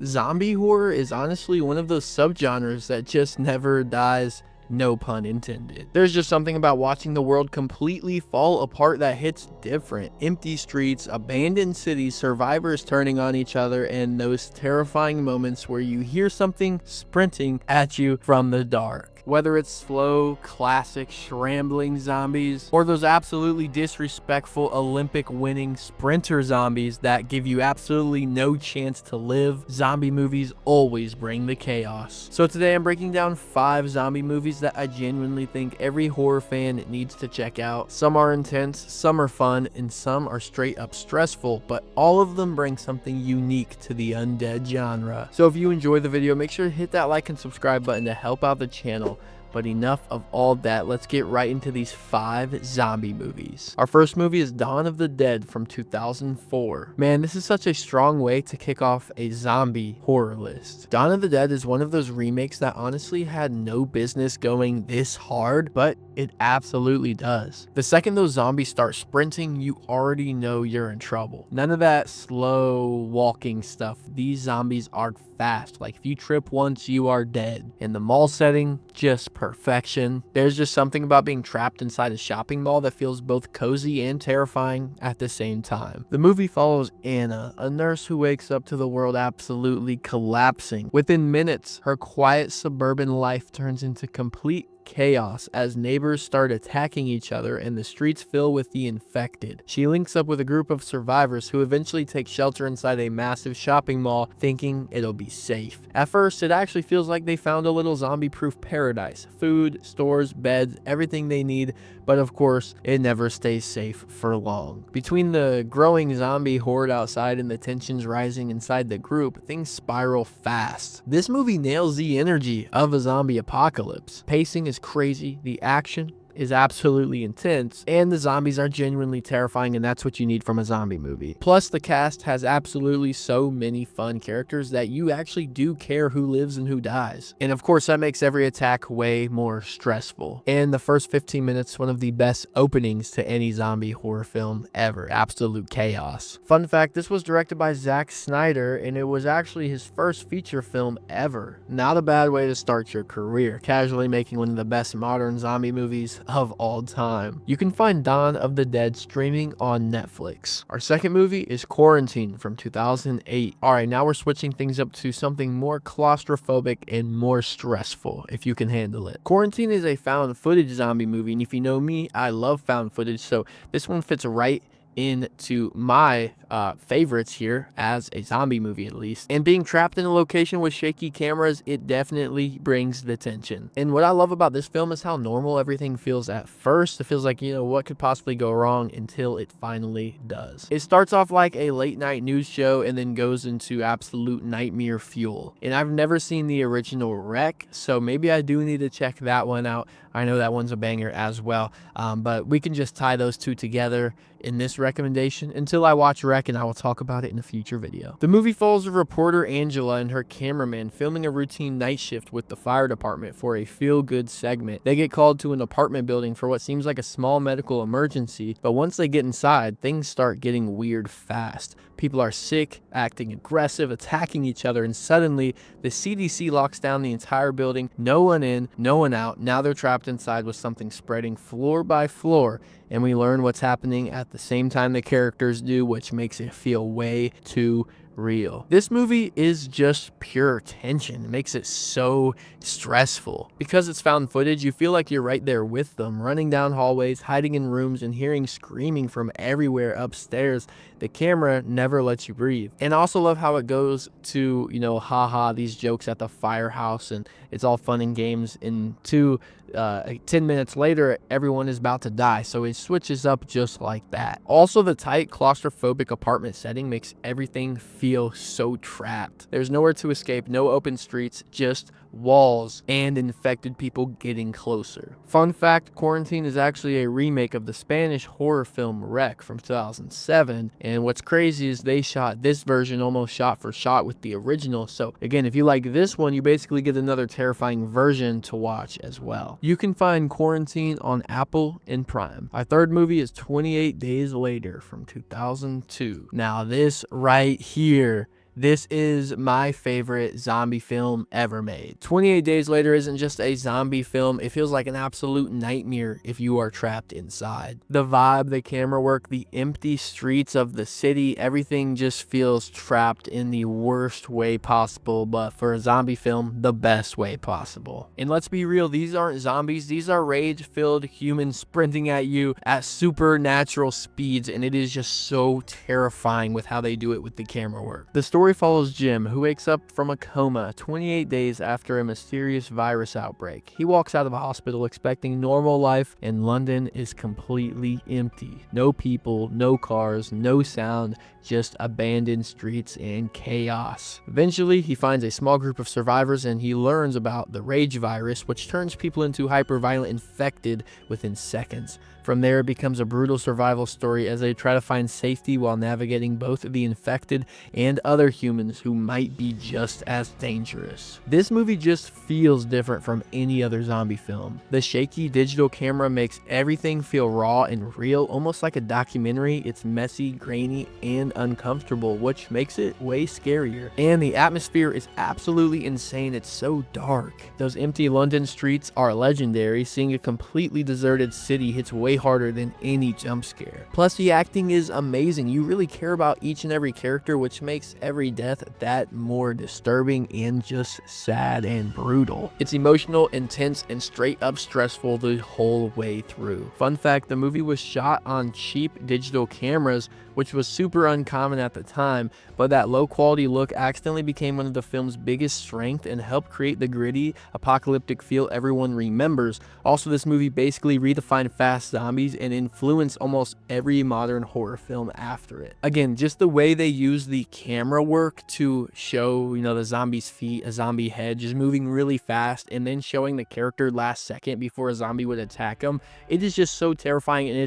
Zombie horror is honestly one of those subgenres that just never dies. No pun intended. There's just something about watching the world completely fall apart that hits different. Empty streets, abandoned cities, survivors turning on each other, and those terrifying moments where you hear something sprinting at you from the dark. Whether it's slow, classic, scrambling zombies, or those absolutely disrespectful Olympic-winning sprinter zombies that give you absolutely no chance to live, zombie movies always bring the chaos. So today I'm breaking down 5 zombie movies that I genuinely think every horror fan needs to check out. Some are intense, some are fun, and some are straight up stressful, but all of them bring something unique to the undead genre. So if you enjoy the video, make sure to hit that like and subscribe button to help out the channel. But enough of all that, let's get right into these 5 zombie movies. Our first movie is Dawn of the Dead from 2004. Man, this is such a strong way to kick off a zombie horror list. Dawn of the Dead is one of those remakes that honestly had no business going this hard, but it absolutely does. The second those zombies start sprinting, you already know you're in trouble. None of that slow walking stuff. These zombies are fast. Like if you trip once, you are dead. In the mall setting, just perfection. There's just something about being trapped inside a shopping mall that feels both cozy and terrifying at the same time. The movie follows Anna, a nurse who wakes up to the world absolutely collapsing. Within minutes, her quiet suburban life turns into complete chaos as neighbors start attacking each other and the streets fill with the infected. She links up with a group of survivors who eventually take shelter inside a massive shopping mall, thinking it'll be safe. At first, it actually feels like they found a little zombie-proof paradise. Food, stores, beds, everything they need, but of course, it never stays safe for long. Between the growing zombie horde outside and the tensions rising inside the group, things spiral fast. This movie nails the energy of a zombie apocalypse. Pacing is crazy, the action is absolutely intense, and the zombies are genuinely terrifying, and that's what you need from a zombie movie. Plus, the cast has absolutely so many fun characters that you actually do care who lives and who dies. And of course, that makes every attack way more stressful. And the first 15 minutes, one of the best openings to any zombie horror film ever. Absolute chaos. Fun fact, this was directed by Zack Snyder, and it was actually his first feature film ever. Not a bad way to start your career, casually making one of the best modern zombie movies of all time. You can find Dawn of the Dead streaming on Netflix. Our second movie is Quarantine from 2008. Alright, now we're switching things up to something more claustrophobic and more stressful, if you can handle it. Quarantine is a found footage zombie movie, and if you know me, I love found footage, so this one fits right into my favorites here as a zombie movie, at least. And being trapped in a location with shaky cameras, it definitely brings the tension. And what I love about this film is how normal everything feels at first. It feels like, you know, what could possibly go wrong until it finally does. It starts off like a late night news show and then goes into absolute nightmare fuel. And I've never seen the original Wreck, so maybe I do need to check that one out. I know that one's a banger as well, but we can just tie those two together in this recommendation until I watch Wreck, and I will talk about it in a future video. The movie follows reporter Angela and her cameraman filming a routine night shift with the fire department for a feel-good segment. They get called to an apartment building for what seems like a small medical emergency, but once they get inside, things start getting weird fast. People are sick, acting aggressive, attacking each other, and suddenly the CDC locks down the entire building. No one in, no one out. Now they're trapped inside with something spreading floor by floor, and we learn what's happening at the same time the characters do, which makes it feel way too real. This movie is just pure tension. It makes it so stressful. Because it's found footage, you feel like you're right there with them, running down hallways, hiding in rooms, and hearing screaming from everywhere upstairs. The camera never lets you breathe. And I also love how it goes to, you know, haha, these jokes at the firehouse, and it's all fun and games, and 10 minutes later, everyone is about to die, so it switches up just like that. Also, the tight, claustrophobic apartment setting makes everything feel so trapped. There's nowhere to escape, no open streets, just walls and infected people getting closer. Fun fact, Quarantine is actually a remake of the Spanish horror film Wreck from 2007, and what's crazy is they shot this version almost shot for shot with the original, so again, if you like this one, you basically get another terrifying version to watch as well. You can find Quarantine on Apple and Prime. Our third movie is 28 Days Later from 2002. Now this right here This is my favorite zombie film ever made. 28 Days Later isn't just a zombie film, it feels like an absolute nightmare if you are trapped inside. The vibe, the camera work, the empty streets of the city, everything just feels trapped in the worst way possible, but for a zombie film, the best way possible. And let's be real, these aren't zombies, these are rage-filled humans sprinting at you at supernatural speeds, and it is just so terrifying with how they do it with the camera work. The story follows Jim, who wakes up from a coma 28 days after a mysterious virus outbreak. He walks out of a hospital expecting normal life, and London is completely empty. No people, no cars, no sound, just abandoned streets and chaos. Eventually, he finds a small group of survivors and he learns about the rage virus, which turns people into hyper-violent infected within seconds. From there, it becomes a brutal survival story as they try to find safety while navigating both the infected and other humans who might be just as dangerous. This movie just feels different from any other zombie film. The shaky digital camera makes everything feel raw and real, almost like a documentary. It's messy, grainy, and uncomfortable, which makes it way scarier. And the atmosphere is absolutely insane. It's so dark. Those empty London streets are legendary. Seeing a completely deserted city hits way harder than any jump scare. Plus, the acting is amazing. You really care about each and every character, which makes every death that more disturbing and just sad and brutal. It's emotional, intense, and straight up stressful the whole way through. Fun fact, the movie was shot on cheap digital cameras, which was super uncommon at the time, but that low quality look accidentally became one of the film's biggest strengths and helped create the gritty, apocalyptic feel everyone remembers. Also, this movie basically redefined fast zombies and influenced almost every modern horror film after it. Again, just the way they use the camera work to show, the zombie's feet, a zombie head just moving really fast, and then showing the character last second before a zombie would attack him. It is just so terrifying, and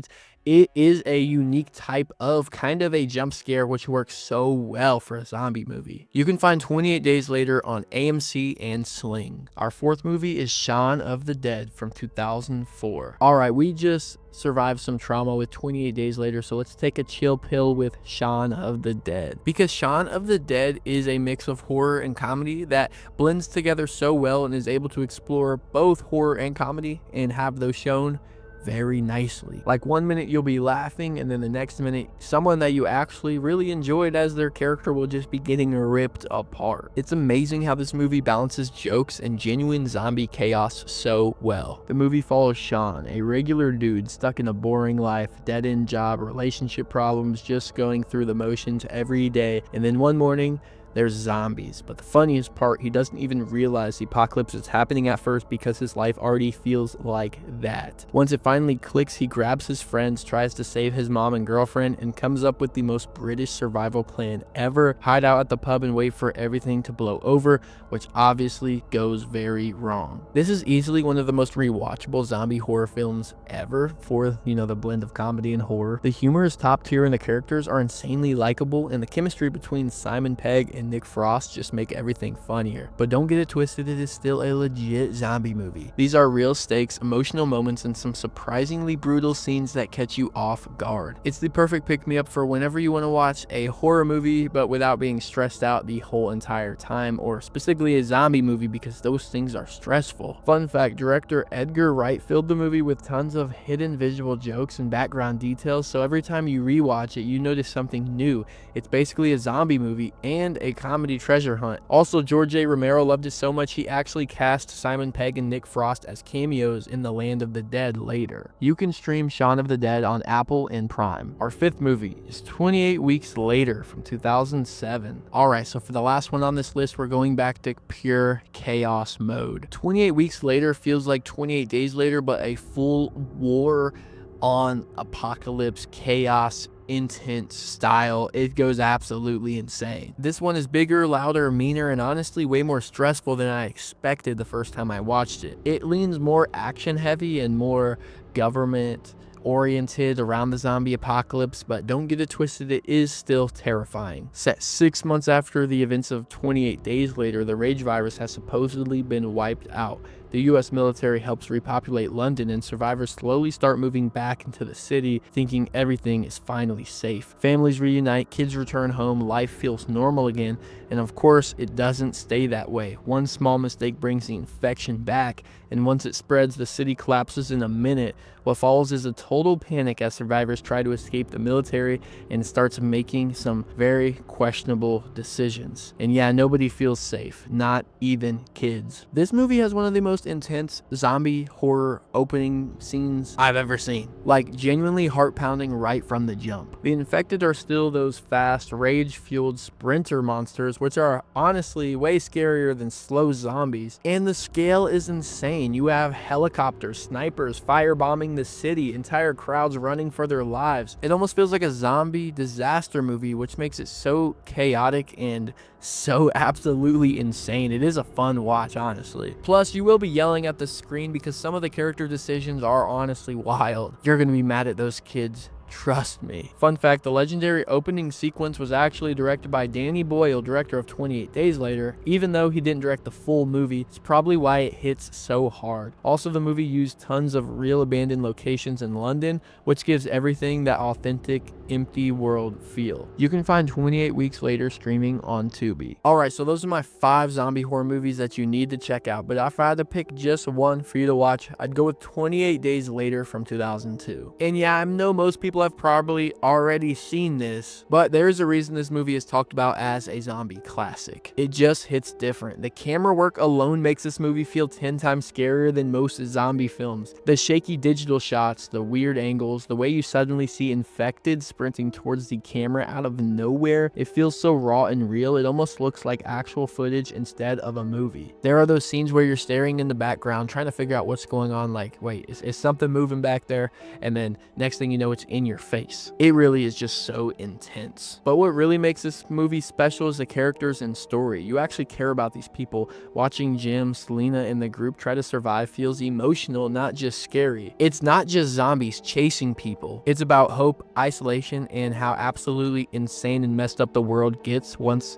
it is a unique type of kind of a jump scare which works so well for a zombie movie. You can find 28 Days Later on AMC and Sling. Our fourth movie is Shaun of the Dead from 2004. Alright, we just survived some trauma with 28 Days Later, so let's take a chill pill with Shaun of the Dead. Because Shaun of the Dead is a mix of horror and comedy that blends together so well and is able to explore both horror and comedy and have those shown very nicely. Like, one minute you'll be laughing, and then the next minute someone that you actually really enjoyed as their character will just be getting ripped apart. It's amazing how this movie balances jokes and genuine zombie chaos so well. The movie follows Shaun, a regular dude stuck in a boring life, dead-end job, relationship problems, just going through the motions every day, and then one morning there's zombies. But the funniest part, he doesn't even realize the apocalypse is happening at first because his life already feels like that. Once it finally clicks, he grabs his friends, tries to save his mom and girlfriend, and comes up with the most British survival plan ever: hide out at the pub and wait for everything to blow over, which obviously goes very wrong. This is easily one of the most rewatchable zombie horror films ever for, the blend of comedy and horror. The humor is top tier and the characters are insanely likable, and the chemistry between Simon Pegg and Nick Frost just make everything funnier. But don't get it twisted, it is still a legit zombie movie. These are real stakes, emotional moments, and some surprisingly brutal scenes that catch you off guard. It's the perfect pick-me-up for whenever you want to watch a horror movie but without being stressed out the whole entire time, or specifically a zombie movie because those things are stressful. Fun fact, director Edgar Wright filled the movie with tons of hidden visual jokes and background details, so every time you rewatch it, you notice something new. It's basically a zombie movie and a comedy treasure hunt. Also, George A. Romero loved it so much he actually cast Simon Pegg and Nick Frost as cameos in The Land of the Dead later. You can stream Shaun of the Dead on Apple and Prime. Our fifth movie is 28 Weeks Later from 2007. Alright, so for the last one on this list, we're going back to pure chaos mode. 28 Weeks Later feels like 28 Days Later, but a full war on apocalypse, chaos, intense style. It goes absolutely insane. This one is bigger, louder, meaner, and honestly way more stressful than I expected the first time I watched it. It leans more action heavy and more government oriented around the zombie apocalypse, but don't get it twisted, it is still terrifying. Set 6 months after the events of 28 Days Later, the rage virus has supposedly been wiped out. The US military helps repopulate London, and survivors slowly start moving back into the city, thinking everything is finally safe. Families reunite, kids return home, life feels normal again, and of course, it doesn't stay that way. One small mistake brings the infection back, and once it spreads, the city collapses in a minute. What follows is a total panic as survivors try to escape the military and starts making some very questionable decisions. And yeah, nobody feels safe, not even kids. This movie has one of the most intense zombie horror opening scenes I've ever seen. Like, genuinely heart-pounding right from the jump. The infected are still those fast, rage-fueled sprinter monsters, which are honestly way scarier than slow zombies. And the scale is insane. You have helicopters, snipers, firebombing the city, entire crowds running for their lives. It almost feels like a zombie disaster movie, which makes it so chaotic and so absolutely insane. It is a fun watch, honestly. Plus, you will be yelling at the screen because some of the character decisions are honestly wild. You're gonna be mad at those kids. Trust me. Fun fact, the legendary opening sequence was actually directed by Danny Boyle, director of 28 Days Later. Even though he didn't direct the full movie, it's probably why it hits so hard. Also, the movie used tons of real abandoned locations in London, which gives everything that authentic, empty world feel. You can find 28 Weeks Later streaming on Tubi. Alright, so those are my 5 zombie horror movies that you need to check out, but if I had to pick just one for you to watch, I'd go with 28 Days Later from 2002. And yeah, I know most people have probably already seen this, but there's a reason this movie is talked about as a zombie classic. It just hits different. The camera work alone makes this movie feel 10 times scarier than most zombie films. The shaky digital shots, the weird angles, the way you suddenly see infected sprinting towards the camera out of nowhere, it feels so raw and real. It almost looks like actual footage instead of a movie. There are those scenes where you're staring in the background trying to figure out what's going on, like, wait, is something moving back there? And then next thing you know, it's in your face. It really is just so intense. But what really makes this movie special is the characters and story. You actually care about these people. Watching Jim, Selena, and the group try to survive feels emotional, not just scary. It's not just zombies chasing people. It's about hope, isolation, and how absolutely insane and messed up the world gets once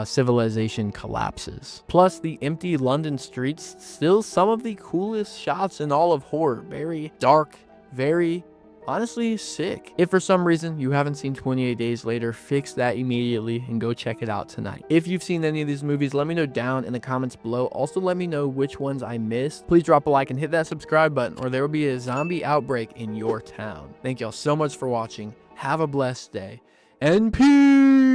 civilization collapses. Plus, the empty London streets, still some of the coolest shots in all of horror. Very dark, very honestly sick. If for some reason you haven't seen 28 Days Later, fix that immediately and go check it out tonight. If you've seen any of these movies, let me know down in the comments below. Also, let me know which ones I missed. Please drop a like and hit that subscribe button, or there will be a zombie outbreak in your town. Thank y'all so much for watching. Have a blessed day, and peace!